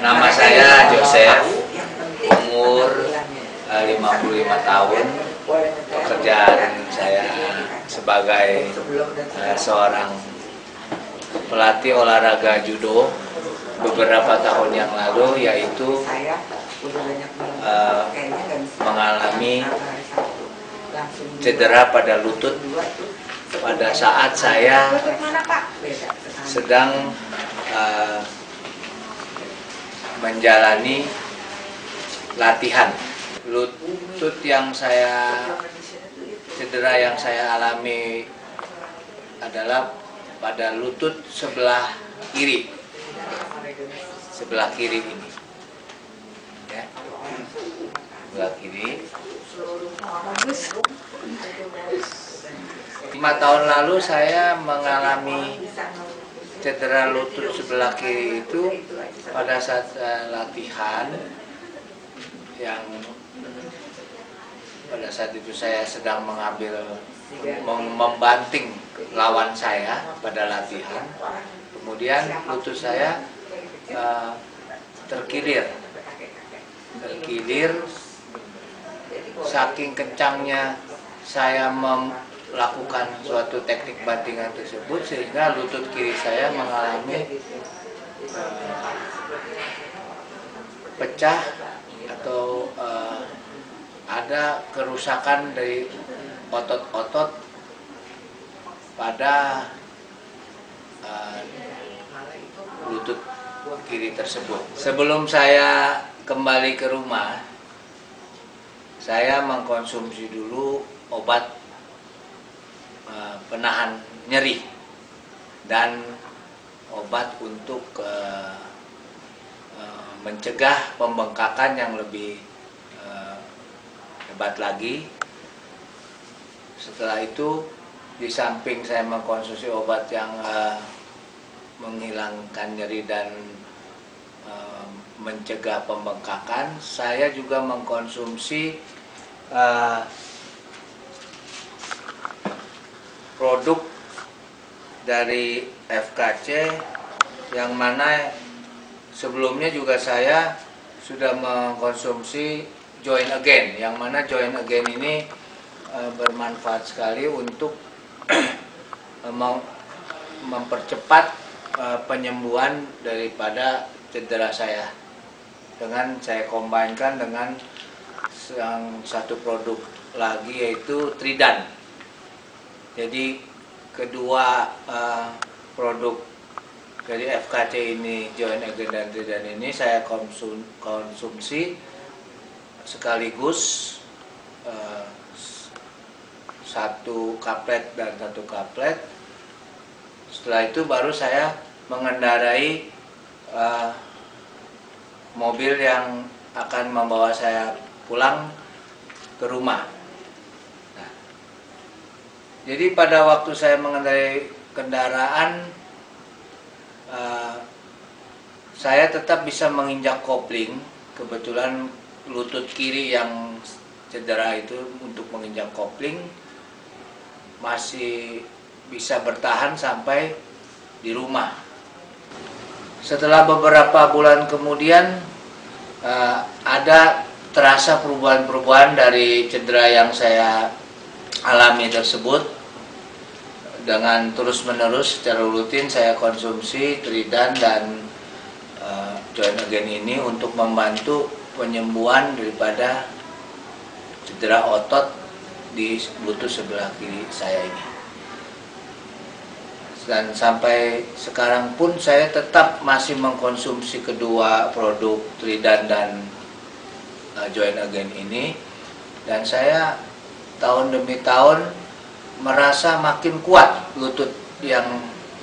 Nama saya Joseph, umur 55 tahun. Pekerjaan saya sebagai seorang pelatih olahraga judo beberapa tahun yang lalu, yaitu mengalami cedera pada lutut pada saat saya sedang menjalani latihan. Lutut yang cedera yang saya alami adalah pada lutut sebelah kiri ini, ya. Sebelah kiri. 5 tahun lalu saya mengalami cedera lutut sebelah kiri itu pada saat latihan, yang pada saat itu saya sedang membanting lawan saya pada latihan. Kemudian lutut saya terkilir, saking kencangnya saya melakukan suatu teknik bantingan tersebut, sehingga lutut kiri saya mengalami pecah atau ada kerusakan dari otot-otot pada lutut kiri tersebut. Sebelum saya kembali ke rumah, saya mengkonsumsi dulu obat penahan nyeri dan obat untuk mencegah pembengkakan yang lebih hebat lagi. Setelah itu, di samping saya mengkonsumsi obat yang menghilangkan nyeri dan mencegah pembengkakan, saya juga mengkonsumsi produk dari FKC, yang mana sebelumnya juga saya sudah mengkonsumsi Joint Again, yang mana Joint Again ini bermanfaat sekali untuk mempercepat penyembuhan daripada cedera saya, dengan saya kombinkan dengan yang satu produk lagi, yaitu Tridan. Jadi kedua produk dari FKC ini, Joint Again dan Tridan ini, saya konsumsi sekaligus, satu kaplet dan satu kaplet. Setelah itu baru saya mengendarai mobil yang akan membawa saya pulang ke rumah. Nah, jadi pada waktu saya mengendarai kendaraan, saya tetap bisa menginjak kopling. Kebetulan lutut kiri yang cedera itu, untuk menginjak kopling masih bisa bertahan sampai di rumah. Setelah beberapa bulan kemudian, ada terasa perubahan-perubahan dari cedera yang saya alami tersebut. Dengan terus-menerus secara rutin saya konsumsi Tridan dan Joint Again ini untuk membantu penyembuhan daripada cedera otot di lutut sebelah kiri saya ini. Dan sampai sekarang pun saya tetap masih mengkonsumsi kedua produk Tridan dan Joint Again ini, dan saya tahun demi tahun merasa makin kuat lutut yang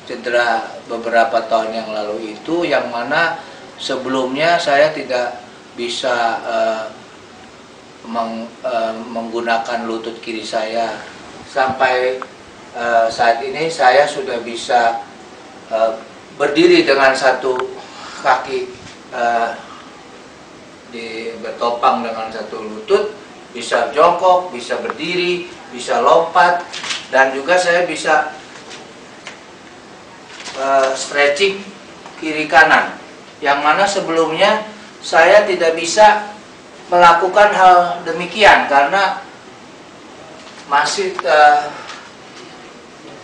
cedera beberapa tahun yang lalu itu, yang mana sebelumnya saya tidak bisa menggunakan lutut kiri saya. Sampai saat ini saya sudah bisa berdiri dengan satu kaki bertopang dengan satu lutut, bisa jongkok, bisa berdiri, bisa lompat, dan juga saya bisa stretching kiri kanan. yang mana sebelumnya saya tidak bisa melakukan hal demikian karena masih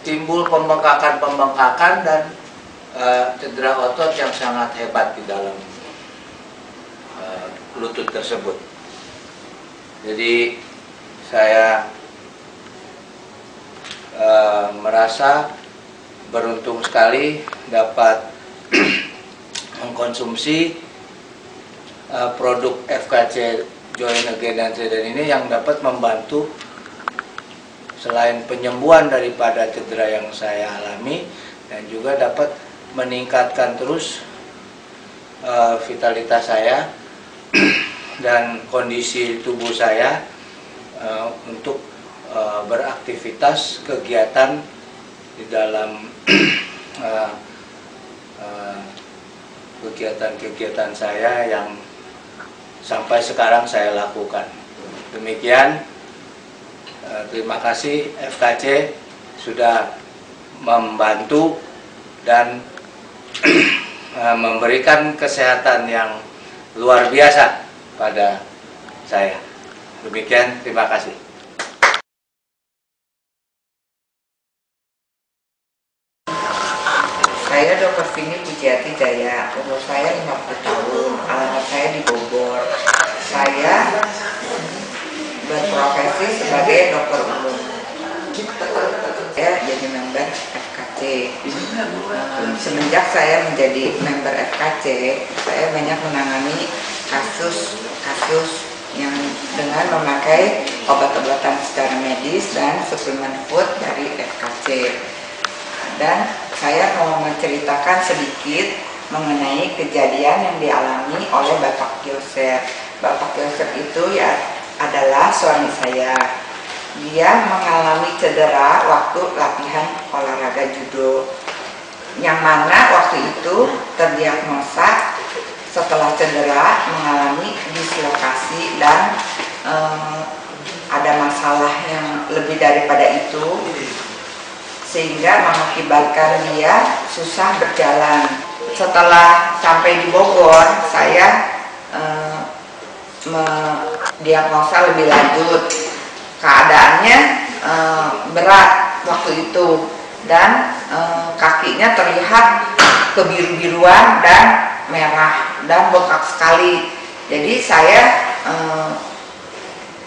timbul pembengkakan dan cedera otot yang sangat hebat di dalam lutut tersebut. Jadi saya merasa beruntung sekali dapat mengkonsumsi produk FKC Join Again dan Trident ini yang dapat membantu selain penyembuhan daripada cedera yang saya alami, dan juga dapat meningkatkan terus vitalitas saya dan kondisi tubuh saya untuk beraktivitas kegiatan di dalam kegiatan-kegiatan saya yang sampai sekarang saya lakukan. Demikian, terima kasih FKC sudah membantu dan memberikan kesehatan yang luar biasa pada saya. Demikian, terima kasih. Saya Dr. Vini Pujiati Jaya, umur saya 50 tahun, alamat saya di Bogor. Saya berprofesi sebagai dokter umum. Saya jadi member FKC. Semenjak saya menjadi member FKC, saya banyak menangani kasus-kasus yang dengan memakai obat-obatan secara medis dan suplemen food dari FKC. Dan saya mau menceritakan sedikit mengenai kejadian yang dialami oleh Bapak Yosef. Bapak Yosef itu ya adalah suami saya. Dia mengalami cedera waktu latihan olahraga judo, yang mana waktu itu terdiagnosa setelah cedera mengalami dislokasi dan ada masalah yang lebih daripada itu, sehingga mengakibatkan dia susah berjalan. Setelah sampai di Bogor, saya mendiagnosa lebih lanjut. Keadaannya berat waktu itu, dan kakinya terlihat kebiru-biruan dan merah dan bengkak sekali. Jadi saya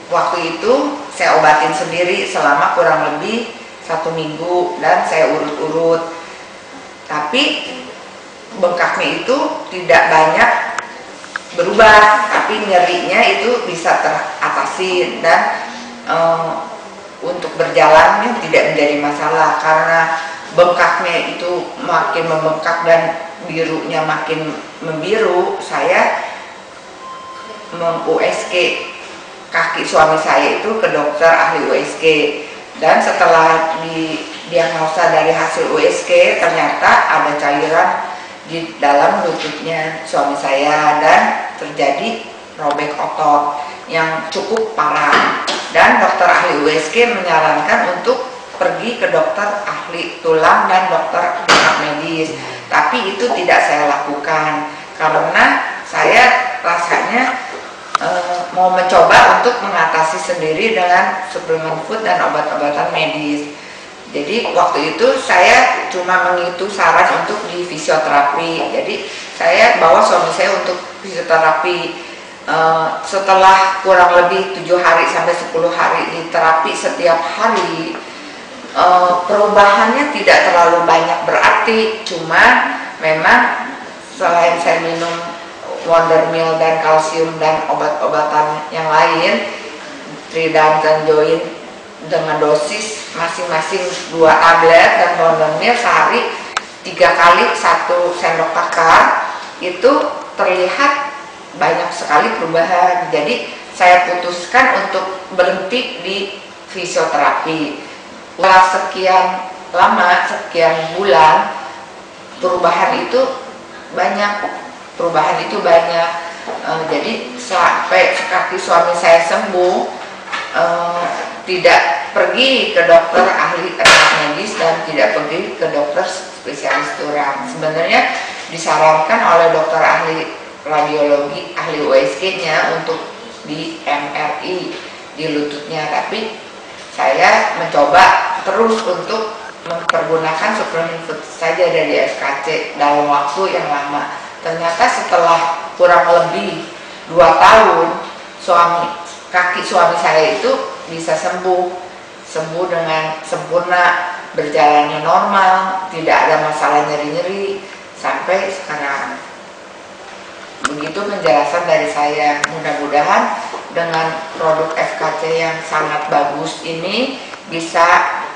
waktu itu saya obatin sendiri selama kurang lebih 1 minggu dan saya urut-urut, tapi bengkaknya itu tidak banyak berubah, tapi nyerinya itu bisa teratasi dan untuk berjalannya tidak menjadi masalah. Karena bengkaknya itu makin membengkak dan birunya makin membiru, saya meng-USG kaki suami saya itu ke dokter ahli USG. Dan setelah didiagnosa dari hasil USG, ternyata ada cairan di dalam lututnya suami saya dan terjadi robek otot yang cukup parah. Dan dokter ahli USG menyarankan untuk pergi ke dokter ahli tulang dan dokter bedah medis. Tapi itu tidak saya lakukan karena saya rasanya mau mencoba untuk mengatasi sendiri dengan suplemen food dan obat-obatan medis. Jadi waktu itu saya cuma mengikuti saran untuk di fisioterapi. Jadi saya bawa suami saya untuk fisioterapi. Setelah kurang lebih 7 hari sampai 10 hari di terapi setiap hari, perubahannya tidak terlalu banyak berarti. Cuma memang selain saya minum Wonder Meal dan kalsium dan obat-obatan yang lain, Trident dan Join dengan dosis masing-masing 2 tablet, dan Wonder Meal sehari 3 kali 1 sendok takar, itu terlihat banyak sekali perubahan. Jadi saya putuskan untuk berhenti di fisioterapi. Setelah sekian lama, sekian bulan, perubahan itu banyak. Jadi sampai kaki suami saya sembuh, tidak pergi ke dokter ahli medis dan tidak pergi ke dokter spesialis tulang. Sebenarnya disarankan oleh dokter ahli radiologi, ahli USG-nya untuk di MRI di lututnya, tapi saya mencoba terus untuk mempergunakan suplemen food saja dari FKC dalam waktu yang lama. Ternyata setelah kurang lebih 2 tahun kaki suami saya itu bisa sembuh dengan sempurna, berjalannya normal, tidak ada masalah nyeri-nyeri sampai sekarang. Begitu penjelasan dari saya. Mudah-mudahan dengan produk FKC yang sangat bagus ini bisa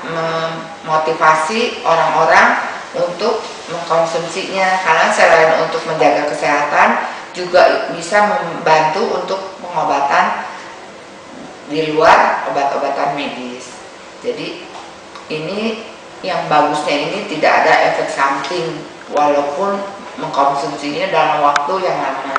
memotivasi orang-orang untuk mengkonsumsinya, karena selain untuk menjaga kesehatan juga bisa membantu untuk pengobatan di luar obat-obatan medis. Jadi ini yang bagusnya ini tidak ada efek samping walaupun mengkonsumsinya dalam waktu yang lama.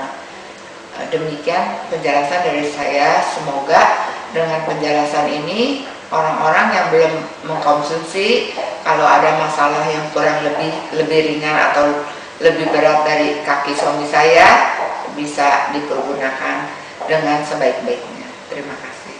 Demikian penjelasan dari saya. Semoga dengan penjelasan ini orang-orang yang belum mengkonsumsi, kalau ada masalah yang kurang lebih ringan atau lebih berat dari kaki suami saya, bisa dipergunakan dengan sebaik-baiknya. Terima kasih.